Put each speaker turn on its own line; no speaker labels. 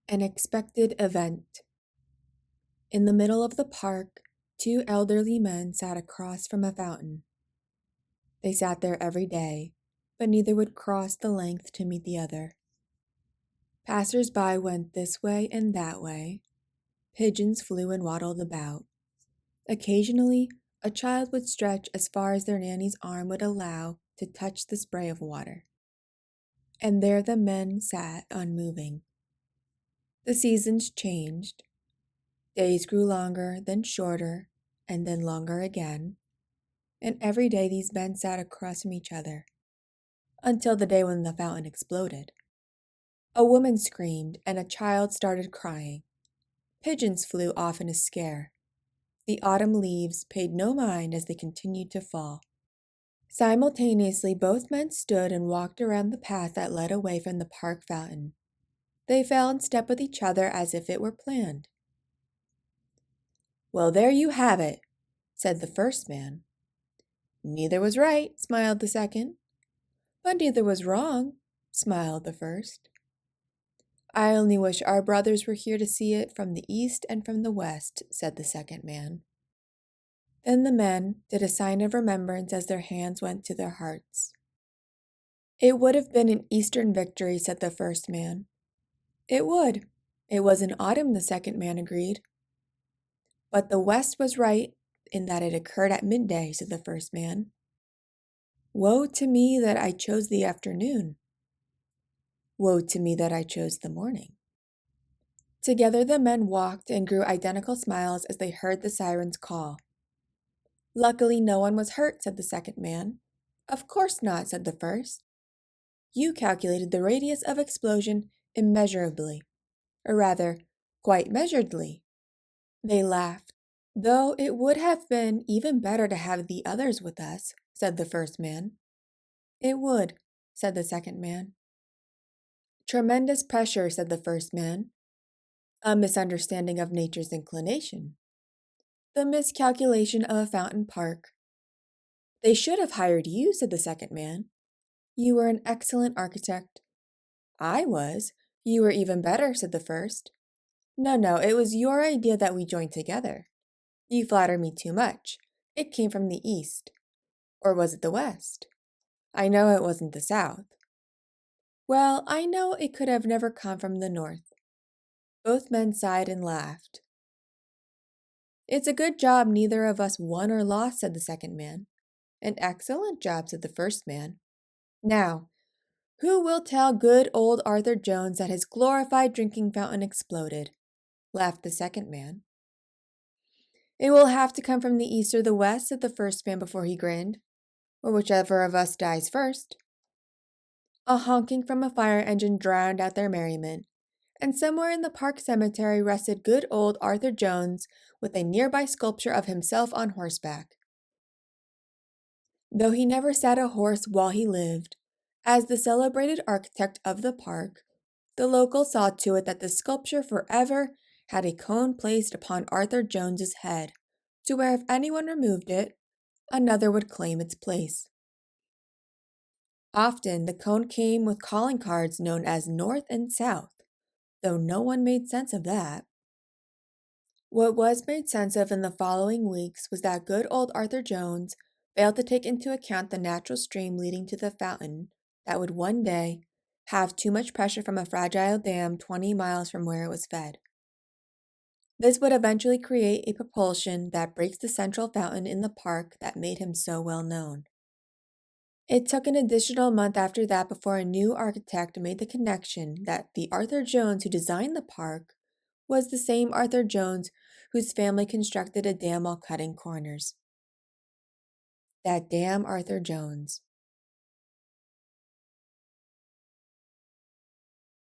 An expected event. In the middle of the park, two elderly men sat across from a fountain. They sat there every day, but neither would cross the length to meet the other. Passers-by went this way and that way. Pigeons flew and waddled about. Occasionally, a child would stretch as far as their nanny's arm would allow to touch the spray of water. And there the men sat unmoving. The seasons changed. Days grew longer, then shorter, and then longer again. And every day these men sat across from each other, until the day when the fountain exploded. A woman screamed, and a child started crying. Pigeons flew off in a scare. The autumn leaves paid no mind as they continued to fall. Simultaneously, both men stood and walked around the path that led away from the park fountain. They fell in step with each other as if it were planned. "Well, there you have it," said the first man. "Neither was right," smiled the second. "But neither was wrong," smiled the first. "I only wish our brothers were here to see it from the east and from the west," said the second man. Then the men did a sign of remembrance as their hands went to their hearts. "It would have been an eastern victory," said the first man. "It would. It was in autumn," the second man agreed. "But the west was right in that it occurred at midday," said the first man. "Woe to me that I chose the afternoon. Woe to me that I chose the morning." Together the men walked and grew identical smiles as they heard the siren's call. "Luckily no one was hurt," said the second man. "Of course not," said the first. "You calculated the radius of explosion immeasurably, or rather, quite measuredly." They laughed. "Though it would have been even better to have the others with us," said the first man. "It would," said the second man. "Tremendous pressure," said the first man. "A misunderstanding of nature's inclination. The miscalculation of a fountain park." "They should have hired you," said the second man. "You were an excellent architect." "I was. You were even better," said the first. No, it was your idea that we joined together." "You flatter me too much. It came from the east." "Or was it the west?" "I know it wasn't the south." "Well, I know it could have never come from the north." Both men sighed and laughed. "It's a good job neither of us won or lost," said the second man. "An excellent job," said the first man. "Now, who will tell good old Arthur Jones that his glorified drinking fountain exploded?" laughed the second man. "It will have to come from the east or the west," said the first man before he grinned. "Or whichever of us dies first." A honking from a fire engine drowned out their merriment, and somewhere in the park cemetery rested good old Arthur Jones with a nearby sculpture of himself on horseback. Though he never sat a horse while he lived, as the celebrated architect of the park, the locals saw to it that the sculpture forever had a cone placed upon Arthur Jones's head, to where if anyone removed it, another would claim its place. Often the cone came with calling cards known as North and South, though no one made sense of that. What was made sense of in the following weeks was that good old Arthur Jones failed to take into account the natural stream leading to the fountain that would one day have too much pressure from a fragile dam 20 miles from where it was fed. This would eventually create a propulsion that breaks the central fountain in the park that made him so well known. It took an additional month after that before a new architect made the connection that the Arthur Jones who designed the park was the same Arthur Jones whose family constructed a dam while cutting corners. That damn Arthur Jones.